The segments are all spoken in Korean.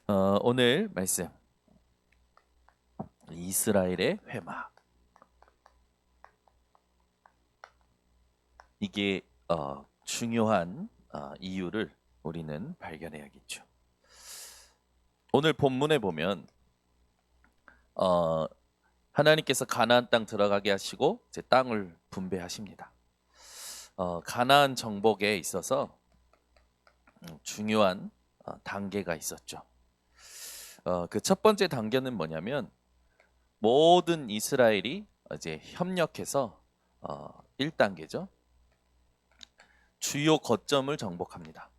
오늘 말씀 이스라엘의 회막 이게 중요한 이유를 우리는 발견해야겠죠. 오늘 본문에 보면 하나님께서 가나안 땅 들어가게 하시고 이제 땅을 분배하십니다. 가나안 정복에 있어서 중요한 단계가 있었죠. 그 첫 번째 단계는 뭐냐면 모든 이스라엘이 이제 협력해서 1단계죠. 주요 거점을 정복합니다.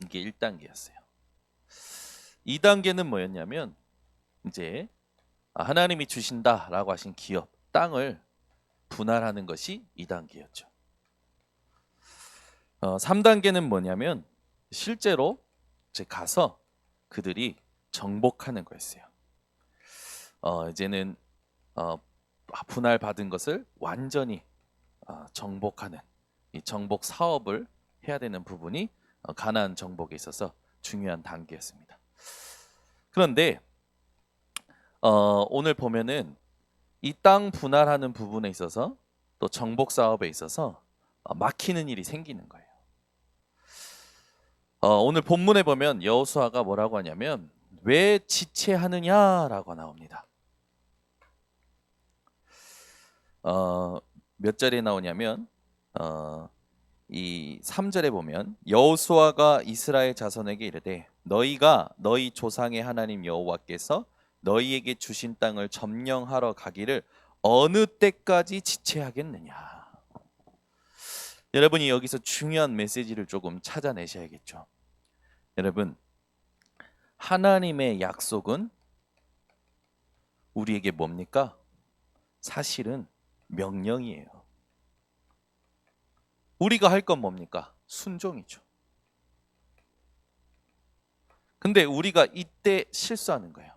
이게 1단계였어요. 2단계는 뭐였냐면 이제 하나님이 주신다라고 하신 기업, 땅을 분할하는 것이 2단계였죠. 3단계는 뭐냐면 실제로 이제 가서 그들이 정복하는 거였어요. 이제는 분할 받은 것을 완전히 정복하는 이 정복 사업을 해야 되는 부분이 가나안 정복에 있어서 중요한 단계였습니다. 그런데 오늘 보면은 이 땅 분할하는 부분에 있어서 또 정복 사업에 있어서 막히는 일이 생기는 거예요. 오늘 본문에 보면 여호수아가 뭐라고 하냐면 왜 지체하느냐라고 나옵니다. 몇 절에 나오냐면 이 3절에 보면 여호수아가 이스라엘 자손에게 이르되 너희가 너희 조상의 하나님 여호와께서 너희에게 주신 땅을 점령하러 가기를 어느 때까지 지체하겠느냐. 여러분이 여기서 중요한 메시지를 조금 찾아내셔야겠죠. 여러분, 하나님의 약속은 우리에게 뭡니까? 사실은 명령이에요. 우리가 할 건 뭡니까? 순종이죠. 근데 우리가 이때 실수하는 거예요.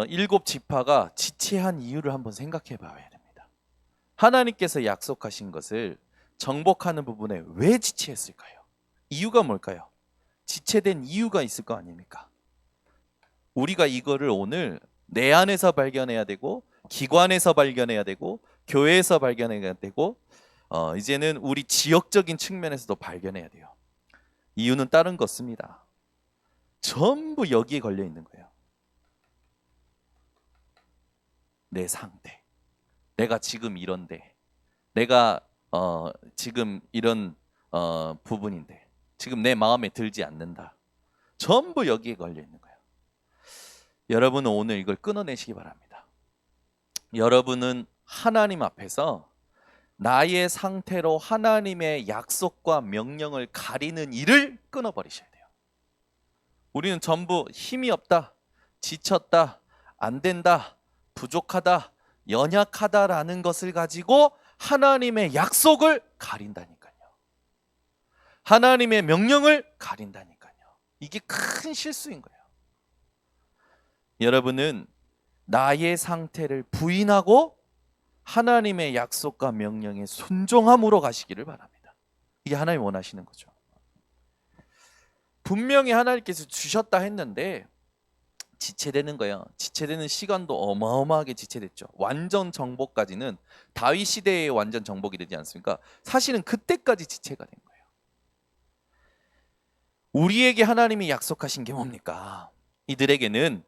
7 지파가 지체한 이유를 한번 생각해 봐야 됩니다. 하나님께서 약속하신 것을 정복하는 부분에 왜 지체했을까요? 이유가 뭘까요? 지체된 이유가 있을 거 아닙니까? 우리가 이거를 오늘 내 안에서 발견해야 되고 기관에서 발견해야 되고 교회에서 발견해야 되고 이제는 우리 지역적인 측면에서도 발견해야 돼요. 이유는 다른 거 없습니다. 전부 여기에 걸려 있는 거예요. 내 상태. 내가 지금 이런데. 내가 지금 이런 부분인데. 지금 내 마음에 들지 않는다. 전부 여기에 걸려 있는 거예요. 여러분은 오늘 이걸 끊어내시기 바랍니다. 여러분은 하나님 앞에서 나의 상태로 하나님의 약속과 명령을 가리는 일을 끊어버리셔야 돼요. 우리는 전부 힘이 없다, 지쳤다, 안 된다, 부족하다, 연약하다라는 것을 가지고 하나님의 약속을 가린다니까요. 하나님의 명령을 가린다니까요. 이게 큰 실수인 거예요. 여러분은 나의 상태를 부인하고 하나님의 약속과 명령에 순종함으로 가시기를 바랍니다. 이게 하나님이 원하시는 거죠. 분명히 하나님께서 주셨다 했는데 지체되는 거예요. 지체되는 시간도 어마어마하게 지체됐죠. 완전 정복까지는 다윗 시대에 완전 정복이 되지 않습니까? 사실은 그때까지 지체가 된 거예요. 우리에게 하나님이 약속하신 게 뭡니까? 이들에게는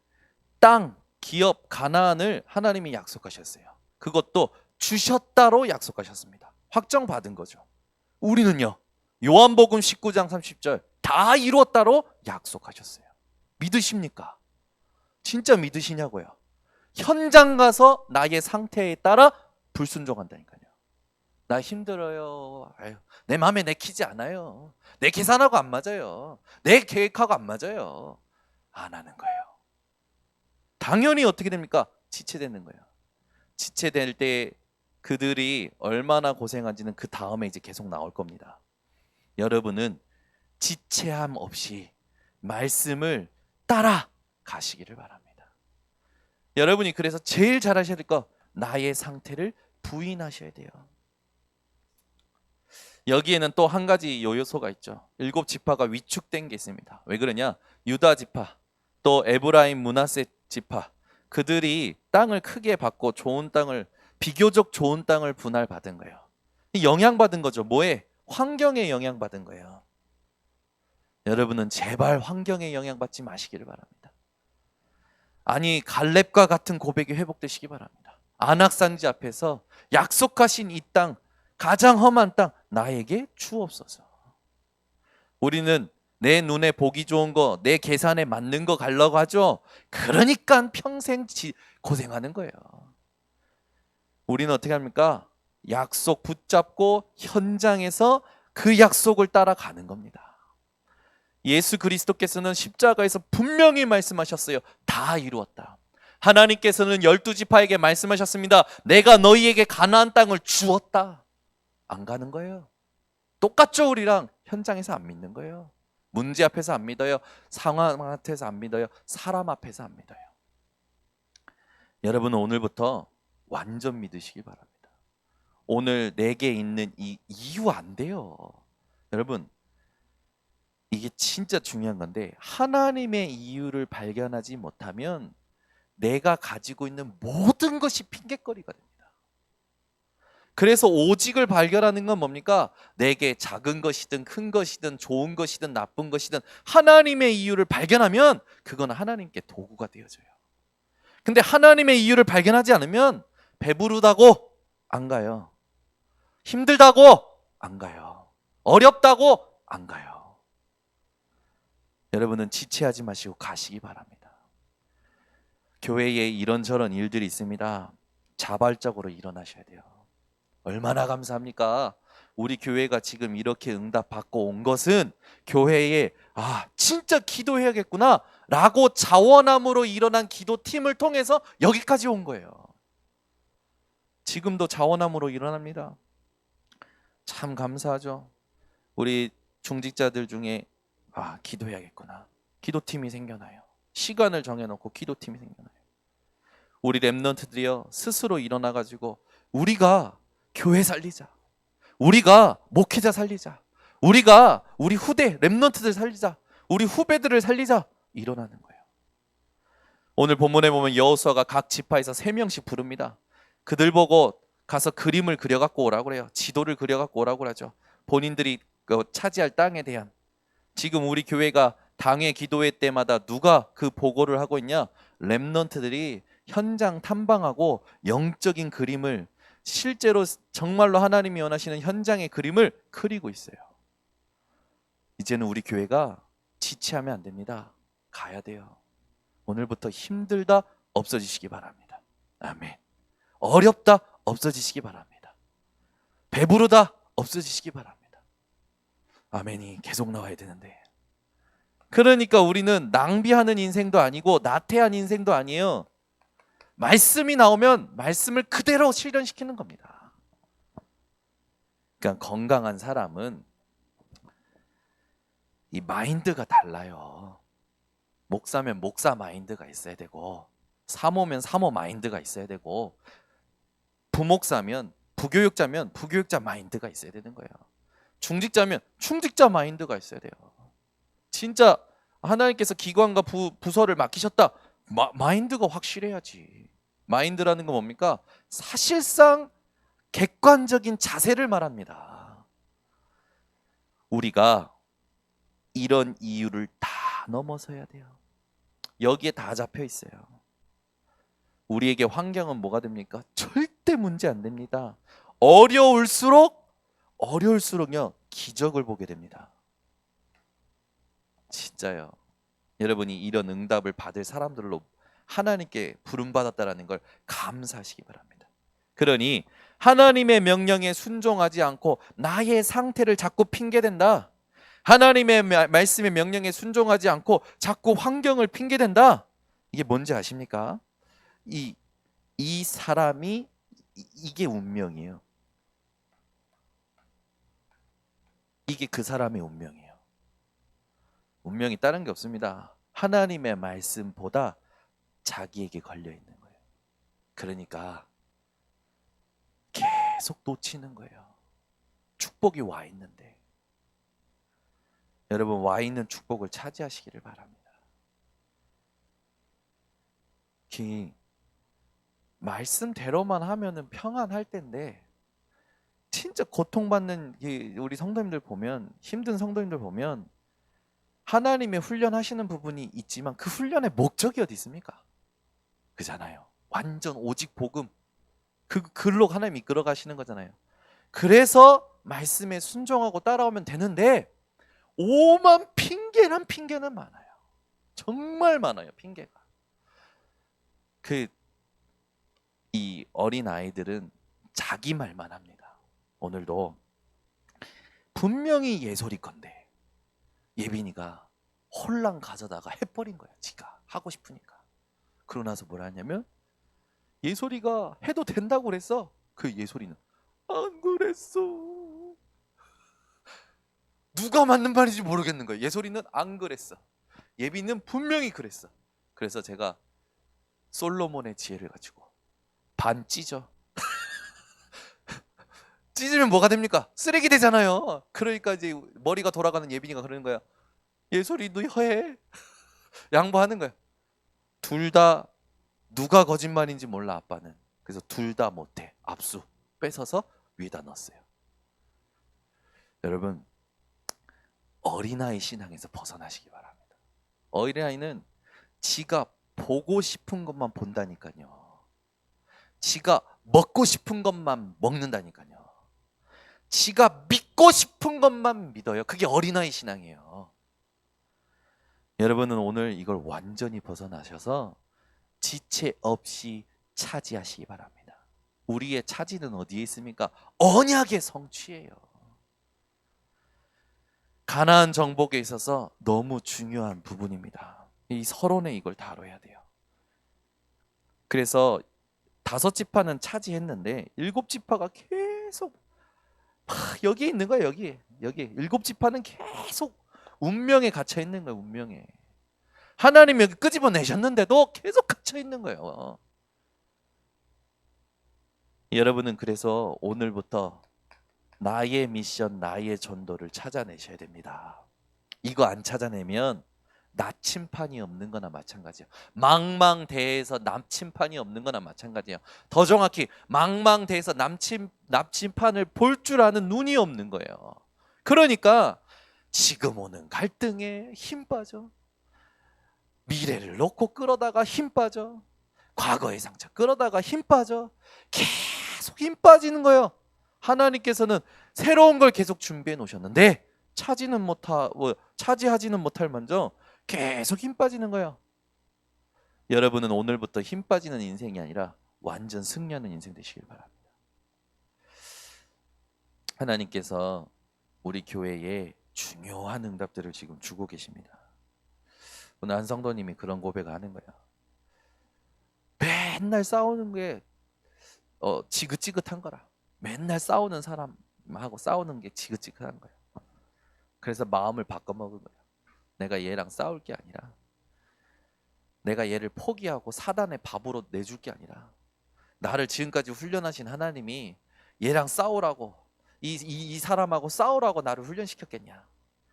땅, 기업, 가나안을 하나님이 약속하셨어요. 그것도 주셨다로 약속하셨습니다. 확정받은 거죠. 우리는요. 요한복음 19장 30절 다 이루었다로 약속하셨어요. 믿으십니까? 진짜 믿으시냐고요. 현장 가서 나의 상태에 따라 불순종한다니까요. 나 힘들어요. 아유, 내 마음에 내키지 않아요. 내 계산하고 안 맞아요. 내 계획하고 안 맞아요. 안 하는 거예요. 당연히 어떻게 됩니까? 지체되는 거예요. 지체될 때 그들이 얼마나 고생한지는 그 다음에 이제 계속 나올 겁니다. 여러분은 지체함 없이 말씀을 따라 가시기를 바랍니다. 여러분이 그래서 제일 잘하셔야 될 거 나의 상태를 부인하셔야 돼요. 여기에는 또 한 가지 요소가 있죠. 7지파가 위축된 게 있습니다. 왜 그러냐? 유다 지파, 또 에브라임 므낫세 지파, 그들이 땅을 크게 받고 좋은 땅을, 비교적 좋은 땅을 분할받은 거예요. 영향받은 거죠. 뭐에? 환경에 영향받은 거예요. 여러분은 제발 환경에 영향받지 마시기를 바랍니다. 아니, 갈렙과 같은 고백이 회복되시기 바랍니다. 안악산지 앞에서 약속하신 이 땅, 가장 험한 땅 나에게 주옵소서. 우리는 내 눈에 보기 좋은 거, 내 계산에 맞는 거 가려고 하죠. 그러니까 평생 고생하는 거예요. 우리는 어떻게 합니까? 약속 붙잡고 현장에서 그 약속을 따라가는 겁니다. 예수 그리스도께서는 십자가에서 분명히 말씀하셨어요. 다 이루었다. 하나님께서는 12지파에게 말씀하셨습니다. 내가 너희에게 가나안 땅을 주었다. 안 가는 거예요. 똑같죠. 우리랑 현장에서 안 믿는 거예요. 문제 앞에서 안 믿어요. 상황 앞에서 안 믿어요. 사람 앞에서 안 믿어요. 여러분은 오늘부터 완전 믿으시기 바랍니다. 오늘 내게 있는 이 이유 안 돼요. 여러분, 이게 진짜 중요한 건데, 하나님의 이유를 발견하지 못하면 내가 가지고 있는 모든 것이 핑계거리가 됩니다. 그래서 오직을 발견하는 건 뭡니까? 내게 작은 것이든 큰 것이든 좋은 것이든 나쁜 것이든 하나님의 이유를 발견하면 그건 하나님께 도구가 되어져요. 근데 하나님의 이유를 발견하지 않으면 배부르다고 안 가요. 힘들다고 안 가요. 어렵다고 안 가요. 여러분은 지체하지 마시고 가시기 바랍니다. 교회에 이런저런 일들이 있습니다. 자발적으로 일어나셔야 돼요. 얼마나 감사합니까? 우리 교회가 지금 이렇게 응답받고 온 것은 교회에 진짜 기도해야겠구나 라고 자원함으로 일어난 기도팀을 통해서 여기까지 온 거예요. 지금도 자원함으로 일어납니다. 참 감사하죠. 우리 중직자들 중에 기도해야겠구나, 기도팀이 생겨나요. 시간을 정해놓고 기도팀이 생겨나요. 우리 렘넌트들이요, 스스로 일어나가지고 우리가 교회 살리자, 우리가 목회자 살리자, 우리가 우리 후대 렘넌트들 살리자, 우리 후배들을 살리자, 일어나는 거예요. 오늘 본문에 보면 여호수아가 각 지파에서 3명씩 부릅니다. 그들 보고 가서 그림을 그려갖고 오라고 그래요. 지도를 그려갖고 오라고 하죠. 본인들이 차지할 땅에 대한. 지금 우리 교회가 당회 기도회 때마다 누가 그 보고를 하고 있냐? 렘넌트들이 현장 탐방하고 영적인 그림을, 실제로 정말로 하나님이 원하시는 현장의 그림을 그리고 있어요. 이제는 우리 교회가 지체하면 안 됩니다. 가야 돼요. 오늘부터 힘들다 없어지시기 바랍니다. 아멘. 어렵다 없어지시기 바랍니다. 배부르다 없어지시기 바랍니다. 아멘이 계속 나와야 되는데, 그러니까 우리는 낭비하는 인생도 아니고 나태한 인생도 아니에요. 말씀이 나오면 말씀을 그대로 실현시키는 겁니다. 그러니까 건강한 사람은 이 마인드가 달라요. 목사면 목사 마인드가 있어야 되고, 사모면 사모 마인드가 있어야 되고, 부목사면, 부교육자면 부교육자 마인드가 있어야 되는 거예요. 중직자면 충직자 마인드가 있어야 돼요. 진짜 하나님께서 기관과 부서를 맡기셨다, 마인드가 확실해야지. 마인드라는 건 뭡니까? 사실상 객관적인 자세를 말합니다. 우리가 이런 이유를 다 넘어서야 돼요. 여기에 다 잡혀 있어요. 우리에게 환경은 뭐가 됩니까? 절대 문제 안 됩니다. 어려울수록요 기적을 보게 됩니다. 진짜요. 여러분이 이런 응답을 받을 사람들로 하나님께 부름받았다라는 걸 감사하시기 바랍니다. 그러니 하나님의 명령에 순종하지 않고 나의 상태를 자꾸 핑계댄다, 하나님의 말씀의 명령에 순종하지 않고 자꾸 환경을 핑계댄다, 이게 뭔지 아십니까? 이 사람이 이게 운명이에요. 이게 그 사람의 운명이에요. 운명이 다른 게 없습니다. 하나님의 말씀보다 자기에게 걸려 있는 거예요. 그러니까 계속 놓치는 거예요. 축복이 와 있는데, 여러분 와 있는 축복을 차지하시기를 바랍니다. 말씀대로만 하면은 평안할 텐데, 진짜 고통받는 우리 성도님들 보면, 힘든 성도님들 보면 하나님의 훈련하시는 부분이 있지만 그 훈련의 목적이 어디 있습니까? 그잖아요. 완전 오직 복음, 그 글로 하나님 이끌어 가시는 거잖아요. 그래서 말씀에 순종하고 따라오면 되는데, 오만 핑계는 많아요. 정말 많아요, 핑계가. 이 어린 아이들은 자기 말만 합니다. 오늘도 분명히 예솔이 건데 예빈이가 홀랑 가져다가 해버린 거야. 지가 하고 싶으니까. 그러고 나서 뭐라 하냐면, 예솔이가 해도 된다고 그랬어. 그 예솔이는 안 그랬어. 누가 맞는 말인지 모르겠는 거야. 예솔이는 안 그랬어. 예빈이는 분명히 그랬어. 그래서 제가 솔로몬의 지혜를 가지고 반 찢어. 찢으면 뭐가 됩니까? 쓰레기 되잖아요. 그러니까 이제 머리가 돌아가는 예빈이가 그러는 거야. 예솔이 너 해. 양보하는 거야. 둘 다 누가 거짓말인지 몰라, 아빠는. 그래서 둘 다 못해. 압수 뺏어서 위에다 넣었어요. 여러분, 어린아이 신앙에서 벗어나시기 바랍니다. 어린아이는 지가 보고 싶은 것만 본다니까요. 지가 먹고 싶은 것만 먹는다니까요. 지가 믿고 싶은 것만 믿어요. 그게 어린아이 신앙이에요. 여러분은 오늘 이걸 완전히 벗어나셔서 지체 없이 차지하시기 바랍니다. 우리의 차지는 어디에 있습니까? 언약의 성취예요. 가나안 정복에 있어서 너무 중요한 부분입니다. 이 서론에 이걸 다뤄야 돼요. 그래서 5지파는 차지했는데 7지파가 계속 여기 있는 거예요. 여기 7지파는 계속 운명에 갇혀 있는 거예요. 운명에. 하나님이 여기 끄집어내셨는데도 계속 갇혀 있는 거예요. 여러분은 그래서 오늘부터 나의 미션, 나의 전도를 찾아내셔야 됩니다. 이거 안 찾아내면 나침판이 없는 거나 마찬가지예요. 망망대해에서 나침판이 없는 거나 마찬가지예요. 더 정확히 망망대해에서 나침판을 볼 줄 아는 눈이 없는 거예요. 그러니까 지금 오는 갈등에 힘 빠져. 미래를 놓고 끌어다가 힘 빠져. 과거의 상처 끌어다가 힘 빠져. 계속 힘 빠지는 거예요. 하나님께서는 새로운 걸 계속 준비해 놓으셨는데 차지하지는 못할 먼저 계속 힘 빠지는 거예요. 여러분은 오늘부터 힘 빠지는 인생이 아니라 완전 승리하는 인생 되시길 바랍니다. 하나님께서 우리 교회에 중요한 응답들을 지금 주고 계십니다. 오늘 한 성도님이 그런 고백을 하는 거예요. 맨날 싸우는 게 지긋지긋한 거라. 맨날 싸우는 사람하고 싸우는 게 지긋지긋한 거예요. 그래서 마음을 바꿔먹은 거예요. 내가 얘랑 싸울 게 아니라, 내가 얘를 포기하고 사단의 밥으로 내줄 게 아니라, 나를 지금까지 훈련하신 하나님이 얘랑 싸우라고, 이 사람하고 싸우라고 나를 훈련시켰겠냐?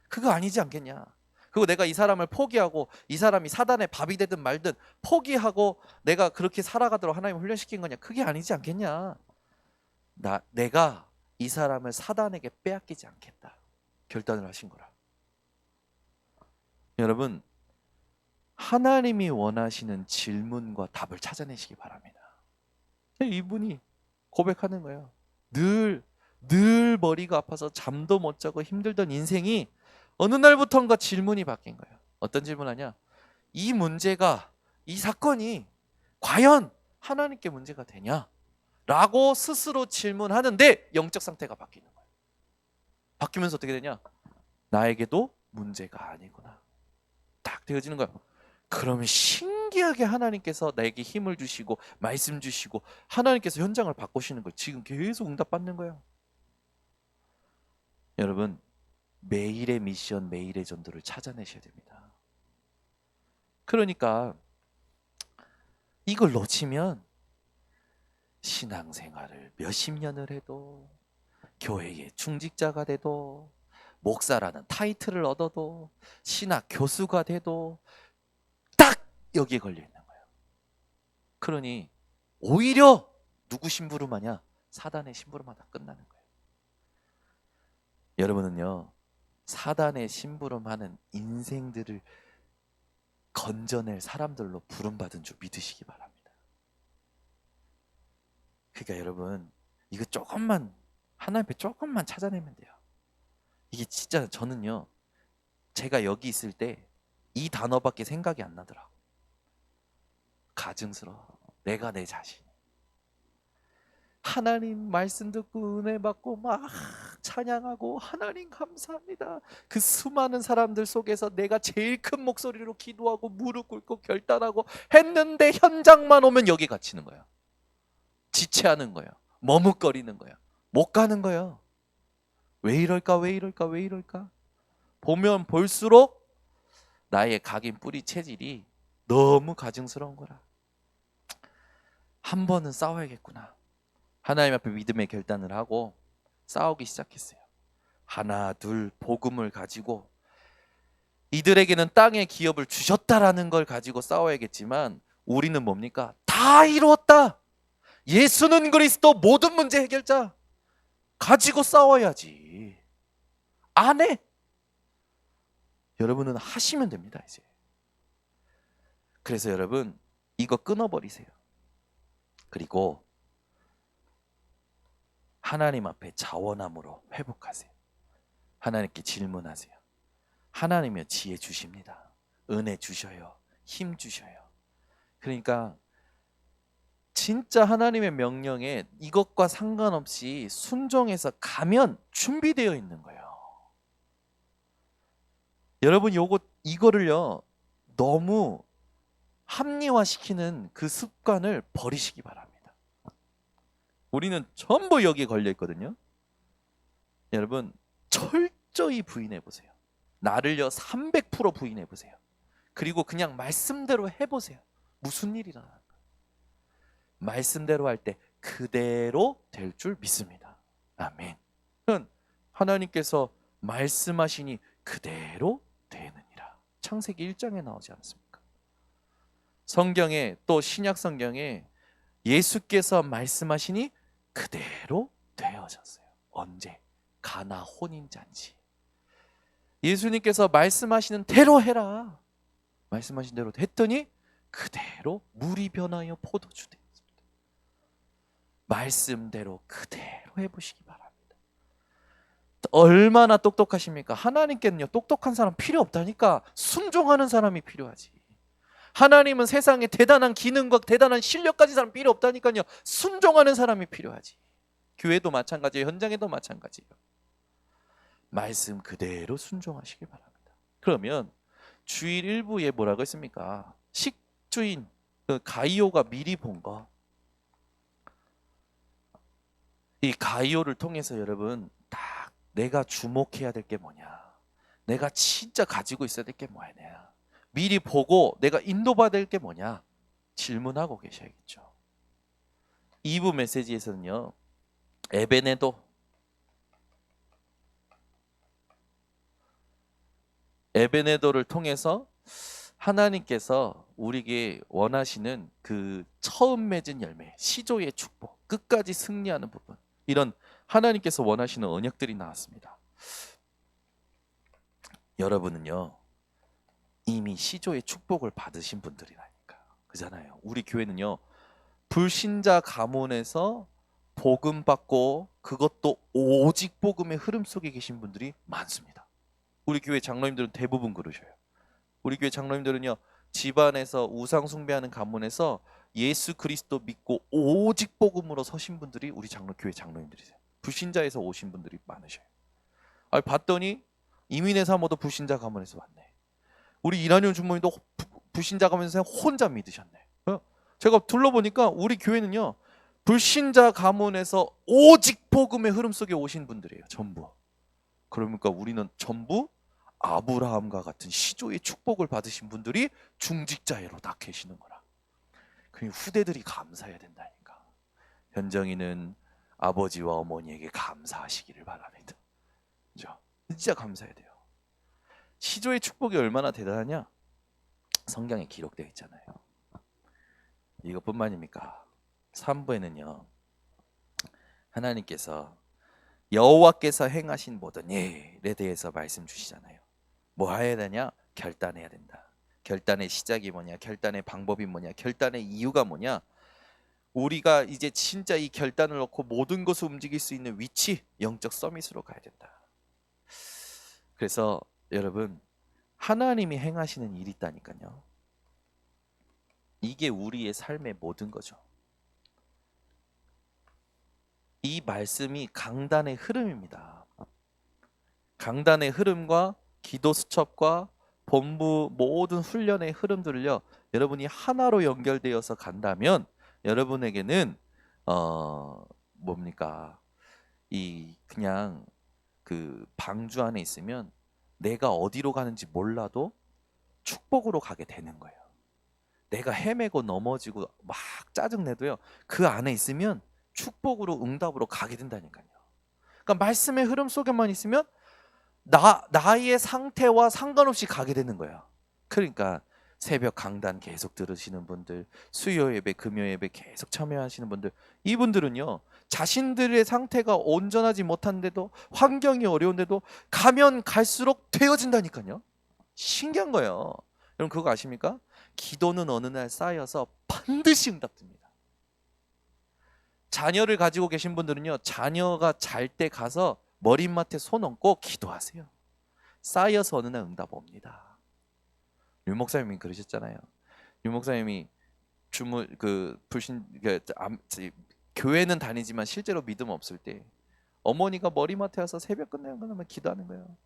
그거 아니지 않겠냐? 그리고 내가 이 사람을 포기하고 이 사람이 사단의 밥이 되든 말든 포기하고 내가 그렇게 살아가도록 하나님 훈련시킨 거냐? 그게 아니지 않겠냐? 내가 이 사람을 사단에게 빼앗기지 않겠다 결단을 하신 거라. 여러분, 하나님이 원하시는 질문과 답을 찾아내시기 바랍니다. 이분이 고백하는 거예요. 늘 머리가 아파서 잠도 못 자고 힘들던 인생이 어느 날부턴가 질문이 바뀐 거예요. 어떤 질문하냐? 이 문제가, 이 사건이 과연 하나님께 문제가 되냐? 라고 스스로 질문하는데 영적 상태가 바뀌는 거예요. 바뀌면서 어떻게 되냐? 나에게도 문제가 아니구나. 딱 되어지는 거예요. 그러면 신기하게 하나님께서 나에게 힘을 주시고 말씀 주시고 하나님께서 현장을 바꾸시는 거예요. 지금 계속 응답받는 거예요. 여러분, 매일의 미션, 매일의 전도를 찾아내셔야 됩니다. 그러니까 이걸 놓치면 신앙생활을 몇십 년을 해도 교회의 중직자가 돼도, 목사라는 타이틀을 얻어도, 신학 교수가 돼도 딱 여기에 걸려 있는 거예요. 그러니 오히려 누구 심부름하냐? 사단의 심부름하다 끝나는 거예요. 여러분은요, 사단의 심부름하는 인생들을 건져낼 사람들로 부름받은 줄 믿으시기 바랍니다. 그러니까 여러분, 이거 조금만, 하나님 앞에 조금만 찾아내면 돼요. 이게 진짜 저는요, 제가 여기 있을 때 이 단어밖에 생각이 안 나더라고. 가증스러워. 내가 내 자신. 하나님 말씀 듣고 은혜 받고 막 찬양하고 하나님 감사합니다. 그 수많은 사람들 속에서 내가 제일 큰 목소리로 기도하고 무릎 꿇고 결단하고 했는데 현장만 오면 여기 갇히는 거예요. 지체하는 거예요. 머뭇거리는 거예요. 못 가는 거예요. 왜 이럴까 왜 이럴까 왜 이럴까? 보면 볼수록 나의 각인 뿌리 체질이 너무 가증스러운 거라. 한 번은 싸워야겠구나. 하나님 앞에 믿음의 결단을 하고 싸우기 시작했어요. 하나 둘 복음을 가지고 이들에게는 땅의 기업을 주셨다라는 걸 가지고 싸워야겠지만 우리는 뭡니까? 다 이루었다. 예수는 그리스도 모든 문제 해결자. 가지고 싸워야지. 안 해. 여러분은 하시면 됩니다 이제. 그래서 여러분 이거 끊어버리세요. 그리고 하나님 앞에 자원함으로 회복하세요. 하나님께 질문하세요. 하나님이 지혜 주십니다. 은혜 주셔요. 힘 주셔요. 그러니까 진짜 하나님의 명령에 이것과 상관없이 순종해서 가면 준비되어 있는 거예요. 여러분 이거를요 너무 합리화시키는 그 습관을 버리시기 바랍니다. 우리는 전부 여기에 걸려 있거든요. 여러분 철저히 부인해 보세요. 나를요 300% 부인해 보세요. 그리고 그냥 말씀대로 해보세요. 무슨 일이 일어나는 거예요. 말씀대로 할 때 그대로 될 줄 믿습니다. 아멘. 하나님께서 말씀하시니 그대로 되느니라. 창세기 1장에 나오지 않습니까? 성경에 또 신약 성경에 예수께서 말씀하시니 그대로 되어졌어요. 언제? 가나 혼인잔치. 예수님께서 말씀하시는 대로 해라. 말씀하신 대로 했더니 그대로 물이 변하여 포도주 되었습니다. 말씀대로 그대로 해보시기 바랍니다. 얼마나 똑똑하십니까? 하나님께는요 똑똑한 사람 필요 없다니까. 순종하는 사람이 필요하지. 하나님은 세상에 대단한 기능과 대단한 실력 가진 사람 필요 없다니까요. 순종하는 사람이 필요하지. 교회도 마찬가지예요. 현장에도 마찬가지예요. 말씀 그대로 순종하시기 바랍니다. 그러면 주일 일부에 뭐라고 했습니까? 식주인 그 가이오가 미리 본 거. 이 가이오를 통해서 여러분 딱 내가 주목해야 될 게 뭐냐, 내가 진짜 가지고 있어야 될 게 뭐냐, 미리 보고 내가 인도받을 게 뭐냐 질문하고 계셔야겠죠. 2부 메시지에서는요 에베네도를 통해서 하나님께서 우리에게 원하시는 그 처음 맺은 열매, 시조의 축복, 끝까지 승리하는 부분, 이런 하나님께서 원하시는 언약들이 나왔습니다. 여러분은요 이미 시조의 축복을 받으신 분들이라니까. 그잖아요. 우리 교회는요 불신자 가문에서 복음 받고 그것도 오직 복음의 흐름 속에 계신 분들이 많습니다. 우리 교회 장로님들은 대부분 그러셔요. 우리 교회 장로님들은요 집안에서 우상 숭배하는 가문에서 예수 그리스도 믿고 오직 복음으로 서신 분들이 우리 교회 장로님들이세요. 불신자에서 오신 분들이 많으셔요. 봤더니 이민혜 사모도 불신자 가문에서 왔네. 우리 이란용 중모님도 불신자 가문에서 혼자 믿으셨네. 제가 둘러보니까 우리 교회는요 불신자 가문에서 오직 복음의 흐름 속에 오신 분들이에요. 전부. 그러니까 우리는 전부 아브라함과 같은 시조의 축복을 받으신 분들이 중직자애로 다 계시는 거라. 그 후대들이 감사해야 된다니까. 현정이는 아버지와 어머니에게 감사하시기를 바랍니다. 그죠? 진짜 감사해야 돼요. 시조의 축복이 얼마나 대단하냐? 성경에 기록되어 있잖아요. 이것뿐만입니까? 3부에는요. 하나님께서 여호와께서 행하신 모든 일에 대해서 말씀 주시잖아요. 뭐 해야 되냐? 결단해야 된다. 결단의 시작이 뭐냐? 결단의 방법이 뭐냐? 결단의 이유가 뭐냐? 우리가 이제 진짜 이 결단을 놓고 모든 것을 움직일 수 있는 위치, 영적 서밋으로 가야 된다. 그래서 여러분, 하나님이 행하시는 일이 있다니까요. 이게 우리의 삶의 모든 거죠. 이 말씀이 강단의 흐름입니다. 강단의 흐름과 기도 수첩과 본부 모든 훈련의 흐름들을요, 여러분이 하나로 연결되어서 간다면 여러분에게는 뭡니까? 이 그냥 그 방주 안에 있으면 내가 어디로 가는지 몰라도 축복으로 가게 되는 거예요. 내가 헤매고 넘어지고 막 짜증내도요, 그 안에 있으면 축복으로 응답으로 가게 된다니까요. 그러니까 말씀의 흐름 속에만 있으면 나의 상태와 상관없이 가게 되는 거예요. 그러니까 새벽 강단 계속 들으시는 분들, 수요 예배, 금요 예배 계속 참여하시는 분들, 이분들은요, 자신들의 상태가 온전하지 못한데도, 환경이 어려운데도 가면 갈수록 되어진다니까요. 신기한 거예요. 여러분 그거 아십니까? 기도는 어느 날 쌓여서 반드시 응답됩니다. 자녀를 가지고 계신 분들은요, 자녀가 잘 때 가서 머리맡에 손 얹고 기도하세요. 쌓여서 어느 날 응답 옵니다. 유 목사님이 그러셨잖아요. 유 목사님이 교회는 다니지만 실제로 믿음 없을 때 어머니가 머리맡에 와서 새벽 끝나면 기도하는 거예요.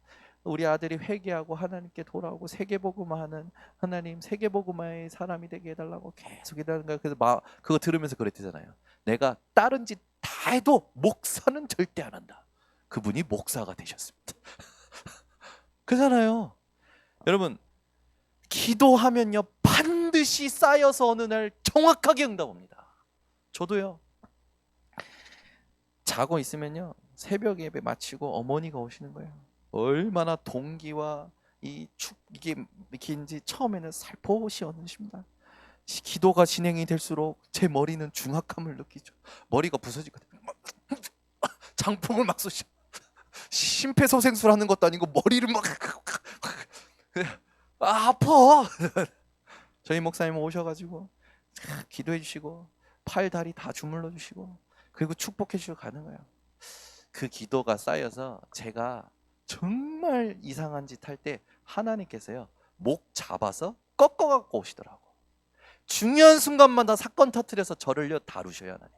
우리 아들이 회개하고 하나님께 돌아오고 세계복음화하는 하나님, 세계복음화의 사람이 되게 해달라고 계속 기도하는 거예요. 그래서 그거 들으면서 그랬잖아요. 내가 다른 짓 다 해도 목사는 절대 안 한다. 그분이 목사가 되셨습니다. 그잖아요. 여러분, 기도하면요 반드시 쌓여서 어느 날 정확하게 응답 옵니다. 저도요. 자고 있으면요 새벽 예배 마치고 어머니가 오시는 거예요. 얼마나 동기와 이게 긴지 처음에는 살포시 얻으십니다. 기도가 진행이 될수록 제 머리는 중압감을 느끼죠. 머리가 부서지거든요. 장풍을 막 쏘시죠. 심폐소생술하는 것도 아니고 머리를 막 아파. 저희 목사님 오셔가지고 기도해 주시고 팔 다리 다 주물러 주시고 그리고 축복해 주시고 가는 거예요. 그 기도가 쌓여서 제가 정말 이상한 짓 할 때 하나님께서요 목 잡아서 꺾어 갖고 오시더라고. 중요한 순간마다 사건 터뜨려서 저를요 다루셔요 하나님이.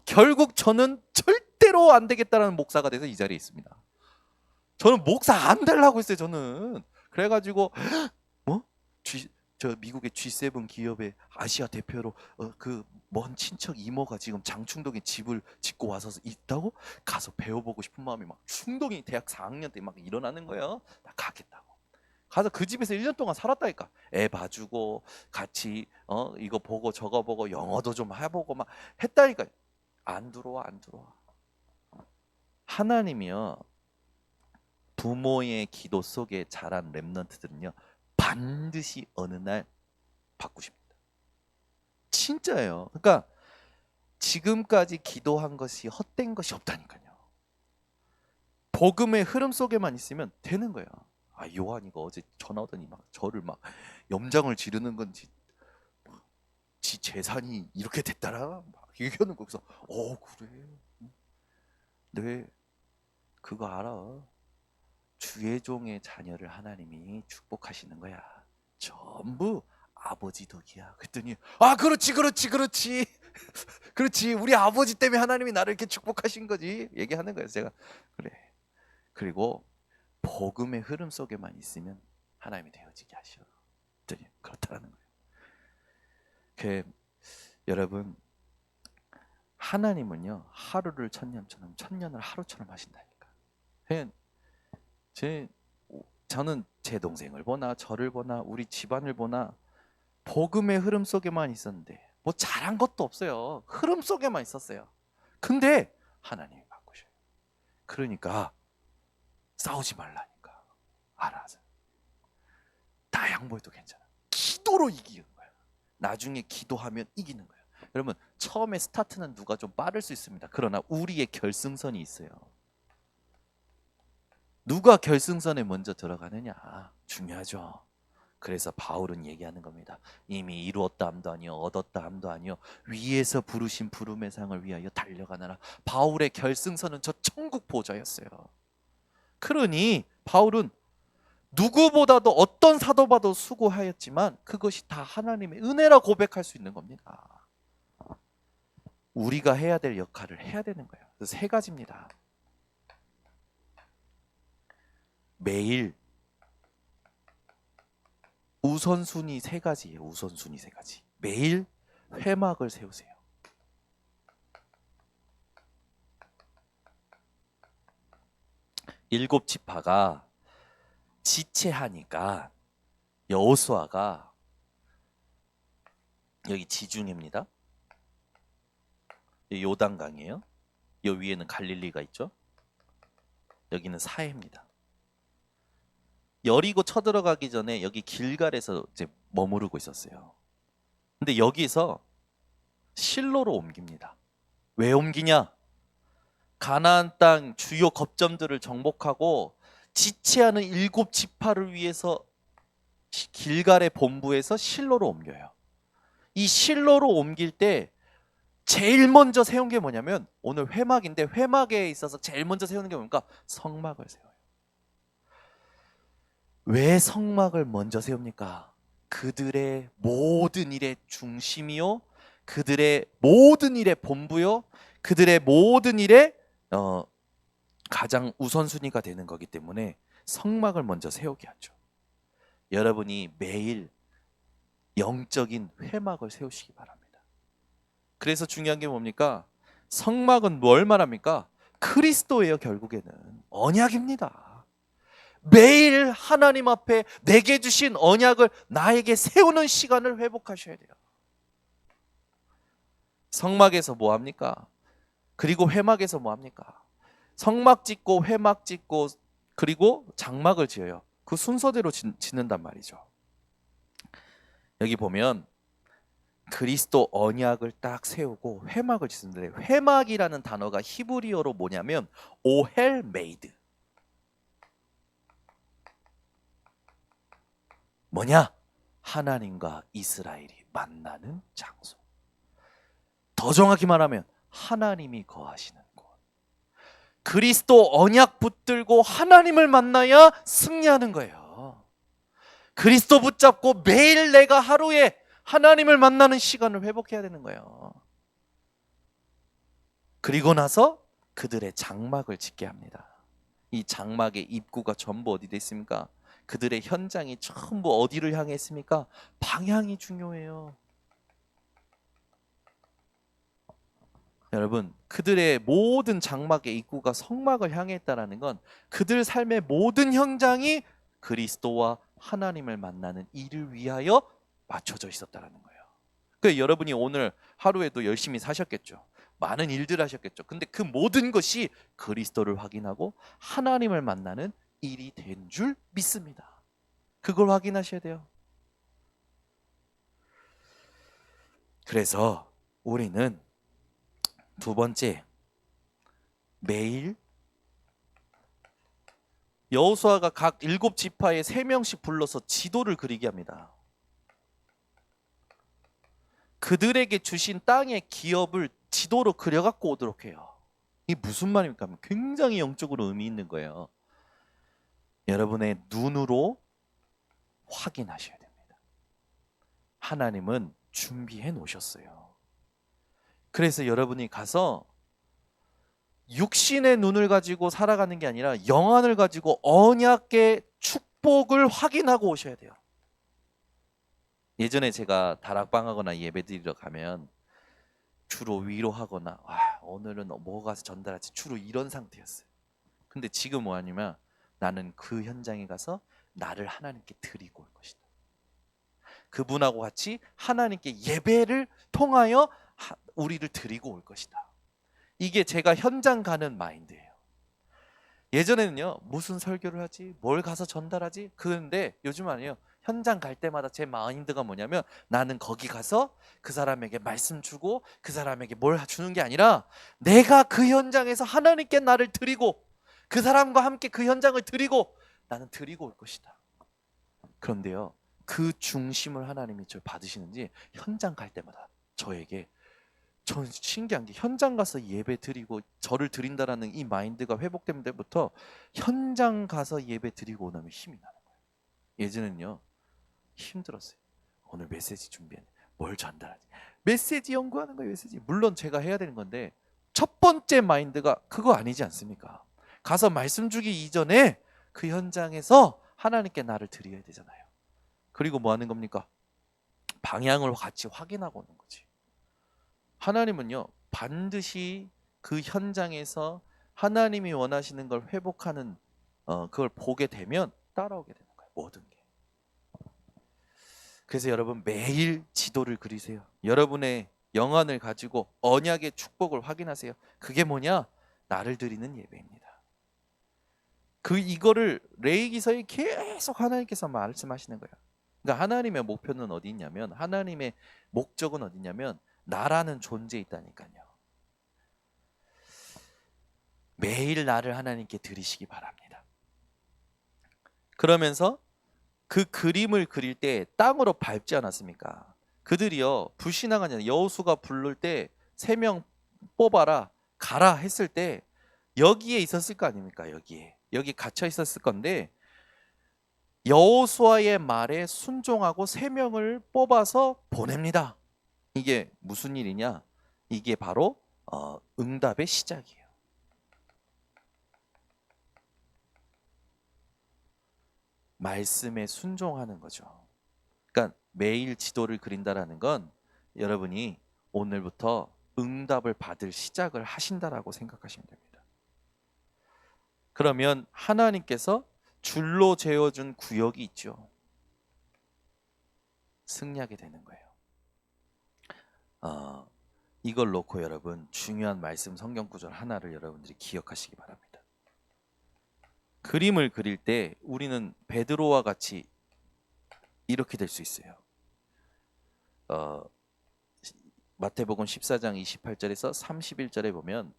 결국 저는 절대로 안 되겠다라는 목사가 돼서 이 자리에 있습니다. 저는 목사 안 되려고 했어요. 저는 그래가지고 저 미국의 G7 기업의 아시아 대표로 그 먼 친척 이모가 지금 장충동에 집을 짓고 와서 있다고 가서 배워보고 싶은 마음이 막 충동이 대학 4학년 때 막 일어나는 거예요. 나 가겠다고. 가서 그 집에서 1년 동안 살았다니까. 애 봐주고 같이 이거 보고 저거 보고 영어도 좀 해보고 막 했다니까. 안 들어와. 하나님이요 부모의 기도 속에 자란 렘넌트들은요 반드시 어느 날 바꾸십니다. 진짜예요. 그러니까 지금까지 기도한 것이 헛된 것이 없다니까요. 복음의 흐름 속에만 있으면 되는 거예요. 아 요한이가 어제 전화 오더니 막 저를 막 염장을 지르는 건지 지 재산이 이렇게 됐다라 막 얘기하는 거. 그래서 그래. 네 그거 알아. 주의 종의 자녀를 하나님이 축복하시는 거야. 전부 아버지 덕이야. 그랬더니 그렇지 그렇지 우리 아버지 때문에 하나님이 나를 이렇게 축복하신 거지 얘기하는 거예요. 제가 그래. 그리고 복음의 흐름 속에만 있으면 하나님이 되어지게 하셔. 그랬더니 그렇다는 거예요. 여러분 하나님은요 하루를 천년처럼 천년을 하루처럼 하신다니까. 저는 제 동생을 보나 저를 보나 우리 집안을 보나 복음의 흐름 속에만 있었는데 뭐 잘한 것도 없어요. 흐름 속에만 있었어요. 근데 하나님이 바꾸셔요. 그러니까 싸우지 말라니까. 알아서. 다 양보해도 괜찮아. 기도로 이기는 거야. 나중에 기도하면 이기는 거야. 여러분, 처음에 스타트는 누가 좀 빠를 수 있습니다. 그러나 우리의 결승선이 있어요. 누가 결승선에 먼저 들어가느냐 중요하죠. 그래서 바울은 얘기하는 겁니다. 이미 이루었다 함도 아니요 얻었다 함도 아니요 위에서 부르신 부름의 상을 위하여 달려가느라. 바울의 결승선은 저 천국 보좌였어요. 그러니 바울은 누구보다도 어떤 사도봐도 수고하였지만 그것이 다 하나님의 은혜라 고백할 수 있는 겁니다. 우리가 해야 될 역할을 해야 되는 거예요. 그래서 세 가지입니다. 매일 우선순위 세 가지예요. 우선순위 세 가지. 매일 회막을 세우세요. 일곱 지파가 지체하니까 여호수아가 여기 지중해입니다. 요단강이에요. 요 위에는 갈릴리가 있죠. 여기는 사해입니다. 여리고 쳐들어가기 전에 여기 길갈에서 이제 머무르고 있었어요. 근데 여기서 실로로 옮깁니다. 왜 옮기냐? 가나안 땅 주요 거점들을 정복하고 지체하는 일곱 지파를 위해서 길갈의 본부에서 실로로 옮겨요. 이 실로로 옮길 때 제일 먼저 세운 게 뭐냐면 오늘 회막인데 회막에 있어서 제일 먼저 세우는 게 뭡니까? 성막을 세워요. 왜 성막을 먼저 세웁니까? 그들의 모든 일의 중심이요, 그들의 모든 일의 본부요, 그들의 모든 일의 가장 우선순위가 되는 거기 때문에 성막을 먼저 세우게 하죠. 여러분이 매일 영적인 회막을 세우시기 바랍니다. 그래서 중요한 게 뭡니까? 성막은 뭘 말합니까? 그리스도예요. 결국에는 언약입니다. 매일 하나님 앞에 내게 주신 언약을 나에게 세우는 시간을 회복하셔야 돼요. 성막에서 뭐 합니까? 그리고 회막에서 뭐 합니까? 성막 짓고 회막 짓고 그리고 장막을 지어요. 그 순서대로 짓는단 말이죠. 여기 보면 그리스도 언약을 딱 세우고 회막을 짓는데, 회막이라는 단어가 히브리어로 뭐냐면 오헬 메이드. 뭐냐? 하나님과 이스라엘이 만나는 장소. 더 정확히 말하면 하나님이 거하시는 곳. 그리스도 언약 붙들고 하나님을 만나야 승리하는 거예요. 그리스도 붙잡고 매일 내가 하루에 하나님을 만나는 시간을 회복해야 되는 거예요. 그리고 나서 그들의 장막을 짓게 합니다. 이 장막의 입구가 전부 어디 돼 있습니까? 그들의 현장이 전부 어디를 향해 있습니까? 방향이 중요해요. 여러분, 그들의 모든 장막의 입구가 성막을 향해 있다는 건 그들 삶의 모든 현장이 그리스도와 하나님을 만나는 일을 위하여 맞춰져 있었다는 거예요. 그러니까 여러분이 오늘 하루에도 열심히 사셨겠죠. 많은 일들 하셨겠죠. 근데 그 모든 것이 그리스도를 확인하고 하나님을 만나는 일이 된 줄 믿습니다. 그걸 확인하셔야 돼요. 그래서 우리는 두 번째, 매일 여호수아가 각 일곱 지파에 3명씩 불러서 지도를 그리게 합니다. 그들에게 주신 땅의 기업을 지도로 그려갖고 오도록 해요. 이게 무슨 말입니까? 굉장히 영적으로 의미 있는 거예요. 여러분의 눈으로 확인하셔야 됩니다. 하나님은 준비해 놓으셨어요. 그래서 여러분이 가서 육신의 눈을 가지고 살아가는 게 아니라 영안을 가지고 언약의 축복을 확인하고 오셔야 돼요. 예전에 제가 다락방하거나 예배드리러 가면 주로 위로하거나 오늘은 뭐 가서 전달하지, 주로 이런 상태였어요. 근데 지금 뭐 하냐면 나는 그 현장에 가서 나를 하나님께 드리고 올 것이다. 그분하고 같이 하나님께 예배를 통하여 우리를 드리고 올 것이다. 이게 제가 현장 가는 마인드예요. 예전에는요, 무슨 설교를 하지, 뭘 가서 전달하지, 그런데 요즘 아니에요. 현장 갈 때마다 제 마인드가 뭐냐면, 나는 거기 가서 그 사람에게 말씀 주고 그 사람에게 뭘 주는 게 아니라, 내가 그 현장에서 하나님께 나를 드리고 그 사람과 함께 그 현장을 드리고 나는 드리고 올 것이다. 그런데요, 그 중심을 하나님이 저 받으시는지 현장 갈 때마다 저에게, 전 신기한 게, 현장 가서 예배 드리고 저를 드린다라는 이 마인드가 회복된 때부터 현장 가서 예배 드리고 나면 힘이 나는 거예요. 예전에는요, 힘들었어요. 오늘 메시지 준비했네. 뭘 전달하지? 메시지 연구하는 거예요. 메시지. 물론 제가 해야 되는 건데 첫 번째 마인드가 그거 아니지 않습니까? 가서 말씀 주기 이전에 그 현장에서 하나님께 나를 드려야 되잖아요. 그리고 뭐 하는 겁니까? 방향을 같이 확인하고 오는 거지. 하나님은요, 반드시 그 현장에서 하나님이 원하시는 걸 회복하는 그걸 보게 되면 따라오게 되는 거예요. 모든 게. 그래서 여러분, 매일 지도를 그리세요. 여러분의 영안을 가지고 언약의 축복을 확인하세요. 그게 뭐냐? 나를 드리는 예배입니다. 이거를 레위기서에 계속 하나님께서 말씀하시는 거예요. 그러니까 하나님의 목표는 어디 있냐면, 하나님의 목적은 어디 있냐면 나라는 존재에 있다니까요. 매일 나를 하나님께 드리시기 바랍니다. 그러면서 그 그림을 그릴 때 땅으로 밟지 않았습니까? 그들이요, 불신앙하냐, 여호수가 부를 때 3명 뽑아라 가라 했을 때 여기에 있었을 거 아닙니까? 여기 갇혀 있었을 건데, 여호수아의 말에 순종하고 3명을 뽑아서 보냅니다. 이게 무슨 일이냐? 이게 바로 응답의 시작이에요. 말씀에 순종하는 거죠. 그러니까 매일 지도를 그린다라는 건 여러분이 오늘부터 응답을 받을 시작을 하신다라고 생각하시면 됩니다. 그러면 하나님께서 줄로 재어준 구역이 있죠. 승리하게 되는 거예요. 이걸 놓고 여러분, 중요한 말씀 성경 구절 하나를 여러분들이 기억하시기 바랍니다. 그림을 그릴 때 우리는 베드로와 같이 이렇게 될 수 있어요. 마태복음 14장 28절에서 31절에 보면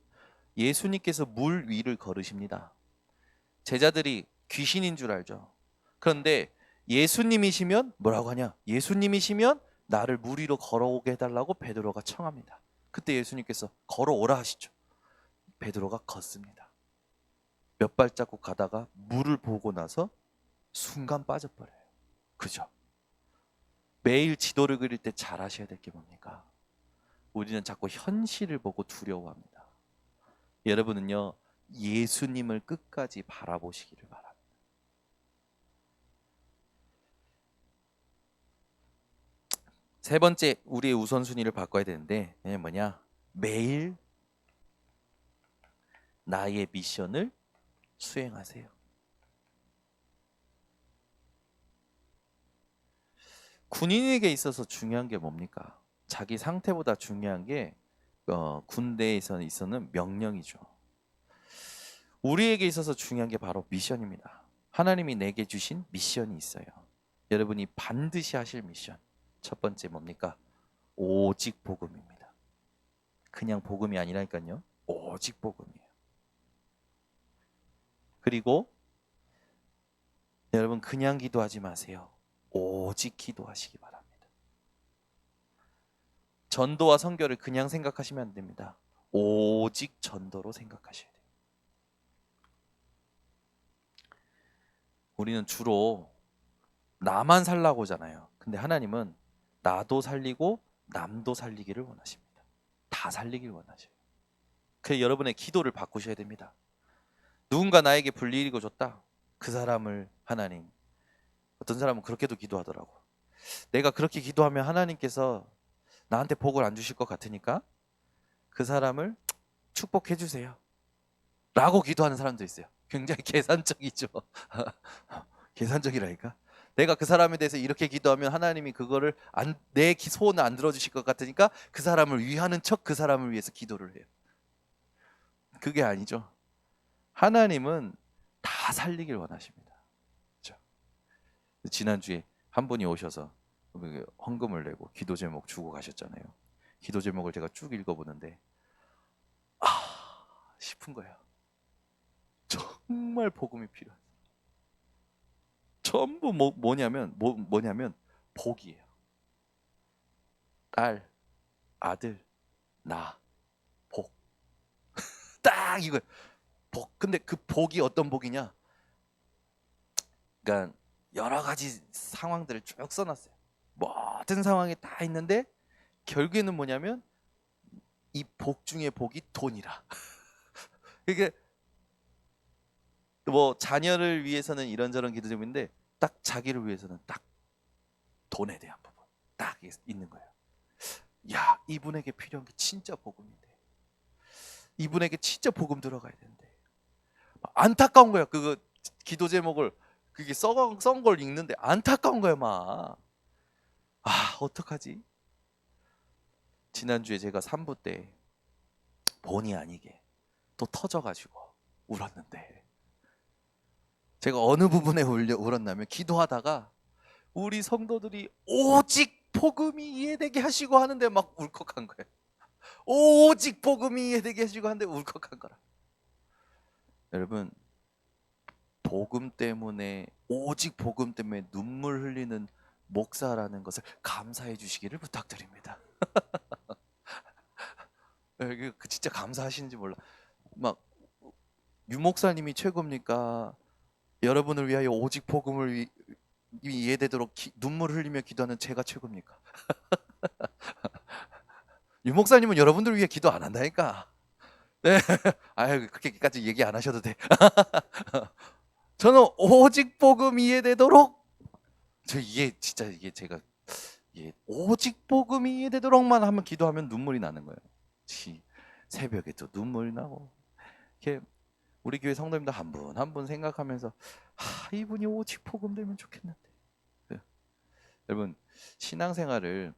예수님께서 물 위를 걸으십니다. 제자들이 귀신인 줄 알죠. 그런데 예수님이시면 뭐라고 하냐? 예수님이시면 나를 물 위로 걸어오게 해달라고 베드로가 청합니다. 그때 예수님께서 걸어오라 하시죠. 베드로가 걷습니다. 몇 발자국 가다가 물을 보고 나서 순간 빠져버려요. 그죠? 매일 지도를 그릴 때 잘 하셔야 될 게 뭡니까? 우리는 자꾸 현실을 보고 두려워합니다. 여러분은요, 예수님을 끝까지 바라보시기를 바랍니다. 세 번째, 우리의 우선순위를 바꿔야 되는데 뭐냐? 매일 나의 미션을 수행하세요. 군인에게 있어서 중요한 게 뭡니까? 자기 상태보다 중요한 게 군대에서는 명령이죠. 우리에게 있어서 중요한 게 바로 미션입니다. 하나님이 내게 주신 미션이 있어요. 여러분이 반드시 하실 미션. 첫 번째 뭡니까? 오직 복음입니다. 그냥 복음이 아니라니까요. 오직 복음이에요. 그리고 여러분, 그냥 기도하지 마세요. 오직 기도하시기 바랍니다. 전도와 선교를 그냥 생각하시면 안 됩니다. 오직 전도로 생각하셔야 돼요. 우리는 주로 나만 살라고 하잖아요. 근데 하나님은 나도 살리고 남도 살리기를 원하십니다. 다 살리길 원하셔요. 그래서 여러분의 기도를 바꾸셔야 됩니다. 누군가 나에게 불리익을 줬다. 그 사람을 하나님, 어떤 사람은 그렇게도 기도하더라고. 내가 그렇게 기도하면 하나님께서 나한테 복을 안 주실 것 같으니까 그 사람을 축복해 주세요 라고 기도하는 사람도 있어요. 굉장히 계산적이죠. 계산적이라니까. 내가 그 사람에 대해서 이렇게 기도하면 하나님이 그거를 내 소원을 안 들어주실 것 같으니까 그 사람을 위하는 척 그 사람을 위해서 기도를 해요. 그게 아니죠. 하나님은 다 살리길 원하십니다. 그렇죠? 지난주에 한 분이 오셔서 헌금을 내고 기도 제목 주고 가셨잖아요. 기도 제목을 제가 쭉 읽어보는데 싶은 거예요. 정말 복음이 필요해요. 전부 뭐냐면 복이에요. 딸, 아들, 나, 복. 딱 이거 복. 근데 그 복이 어떤 복이냐? 그러니까 여러 가지 상황들을 쭉 써놨어요. 모든 상황이 다 있는데 결국에는 뭐냐면 이 복 중에 복이 돈이라. 이게 뭐 자녀를 위해서는 이런저런 기도 제목인데 딱 자기를 위해서는 딱 돈에 대한 부분 딱 있는 거예요. 야, 이분에게 필요한 게 진짜 복음인데, 이분에게 진짜 복음 들어가야 되는데 안타까운 거야. 그거 기도 제목을 그게 썬 걸 읽는데 안타까운 거야 막. 어떡하지? 지난주에 제가 3부 때 본의 아니게 또 터져가지고 울었는데, 제가 어느 부분에 울었냐면 기도하다가 우리 성도들이 오직 복음이 이해되게 하시고 하는데 막 울컥한 거예요. 오직 복음이 이해되게 하시고 하는데 울컥한 거라. 여러분, 복음 때문에, 오직 복음 때문에 눈물 흘리는 목사라는 것을 감사해 주시기를 부탁드립니다. 그 진짜 감사하시는지 몰라. 막 유 목사님이 최고입니까? 여러분을 위하여 오직 복음을 이해되도록 눈물 흘리며 기도하는 제가 최고입니까? 유 목사님은 여러분들 위해 기도 안 한다니까. 네, 그렇게까지 얘기 안 하셔도 돼. 저는 오직 복음 이해되도록, 이게 제가 오직 복음이 이해되도록만 하면 기도하면 눈물이 나는 거예요. 새벽에 또 눈물이 나고, 이렇게 우리 교회 성도님들 한 분 한 분 생각하면서 이분이 오직 복음 되면 좋겠는데. 여러분, 신앙생활을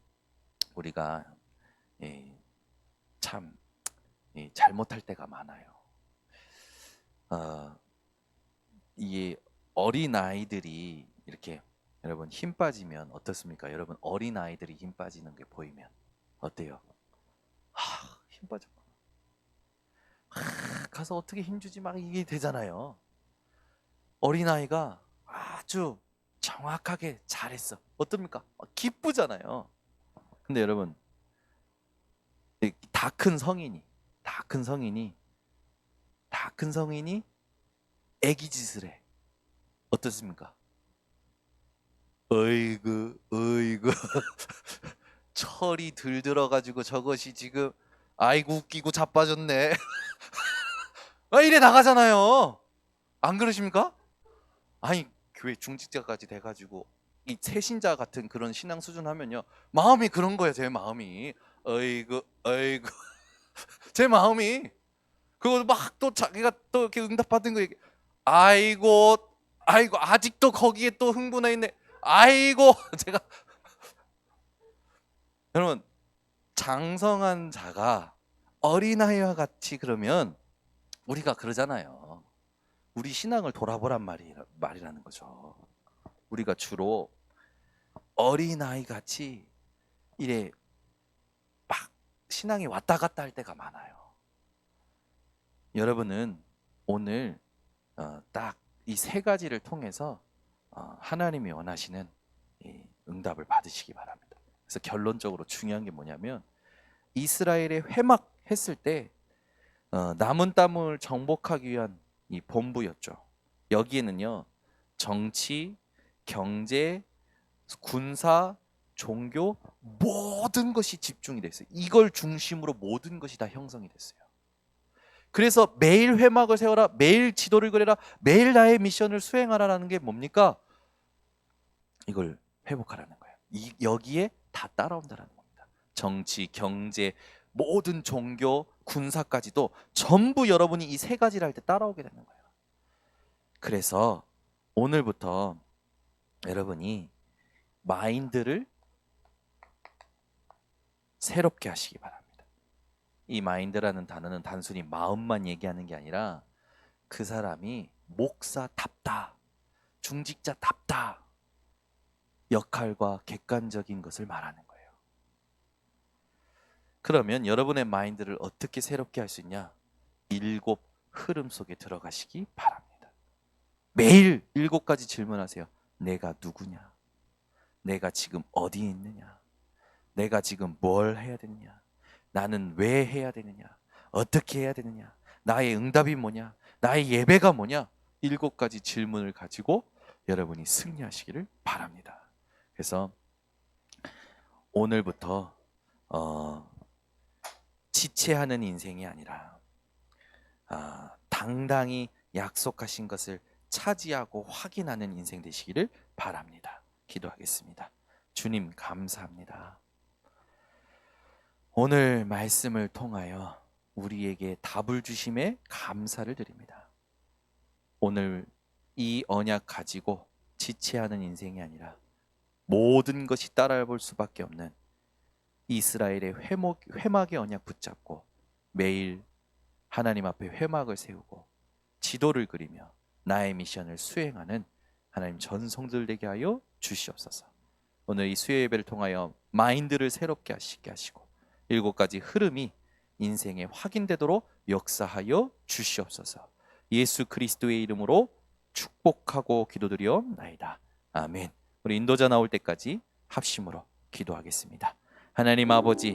우리가 참 잘못할 때가 많아요. 이게 어린 아이들이 이렇게, 여러분, 힘 빠지면 어떻습니까? 여러분, 어린 아이들이 힘 빠지는 게 보이면 어때요? 힘 빠져. 가서 어떻게 힘주지 막 이게 되잖아요. 어린 아이가 아주 정확하게 잘했어. 어떻습니까? 기쁘잖아요. 근데 여러분, 다 큰 성인이 애기 짓을 해. 어떻습니까? 어이구 철이 들들어가지고 저것이 지금, 아이고 웃기고 자빠졌네. 이래 나가잖아요. 안 그러십니까? 아니, 교회 중직자까지 돼가지고 이 새신자 같은 그런 신앙 수준 하면요, 마음이 그런 거예요. 제 마음이 어이구 제 마음이 그거 막 또 자기가 또 이렇게 응답받은 거 얘기. 아이고 아직도 거기에 또 흥분해 있네. 아이고 제가, 여러분, 장성한 자가 어린아이와 같이, 그러면 우리가 그러잖아요. 우리 신앙을 돌아보란 말이라는 거죠. 우리가 주로 어린아이 같이 이래 막 신앙이 왔다 갔다 할 때가 많아요. 여러분은 오늘 딱 이 세 가지를 통해서 하나님이 원하시는 이 응답을 받으시기 바랍니다. 그래서 결론적으로 중요한 게 뭐냐면, 이스라엘의 회막했을 때 남은 땅을 정복하기 위한 이 본부였죠. 여기에는요, 정치, 경제, 군사, 종교, 모든 것이 집중이 됐어요. 이걸 중심으로 모든 것이 다 형성이 됐어요. 그래서 매일 회막을 세워라, 매일 지도를 그려라, 매일 나의 미션을 수행하라라는 게 뭡니까? 이걸 회복하라는 거예요. 여기에 다 따라온다라는 겁니다. 정치, 경제, 모든 종교, 군사까지도 전부 여러분이 이 세 가지를 할 때 따라오게 되는 거예요. 그래서 오늘부터 여러분이 마인드를 새롭게 하시기 바랍니다. 이 마인드라는 단어는 단순히 마음만 얘기하는 게 아니라 그 사람이 목사답다, 중직자답다 역할과 객관적인 것을 말하는 거예요. 그러면 여러분의 마인드를 어떻게 새롭게 할 수 있냐? 7 흐름 속에 들어가시기 바랍니다. 매일 7가지 질문하세요. 내가 누구냐? 내가 지금 어디에 있느냐? 내가 지금 뭘 해야 되느냐? 나는 왜 해야 되느냐? 어떻게 해야 되느냐? 나의 응답이 뭐냐? 나의 예배가 뭐냐? 7가지 질문을 가지고 여러분이 승리하시기를 바랍니다. 그래서 오늘부터 지체하는 인생이 아니라 당당히 약속하신 것을 차지하고 확인하는 인생 되시기를 바랍니다. 기도하겠습니다. 주님 감사합니다. 오늘 말씀을 통하여 우리에게 답을 주심에 감사를 드립니다. 오늘 이 언약 가지고 지체하는 인생이 아니라 모든 것이 따라볼 수밖에 없는 이스라엘의 회막의 언약 붙잡고 매일 하나님 앞에 회막을 세우고 지도를 그리며 나의 미션을 수행하는 하나님 전성들 되게 하여 주시옵소서. 오늘 이 수요 예배를 통하여 마인드를 새롭게 하시게 하시고 7가지 흐름이 인생에 확인되도록 역사하여 주시옵소서. 예수 그리스도의 이름으로 축복하고 기도드리옵나이다. 아멘. 우리 인도자 나올 때까지 합심으로 기도하겠습니다. 하나님 아버지,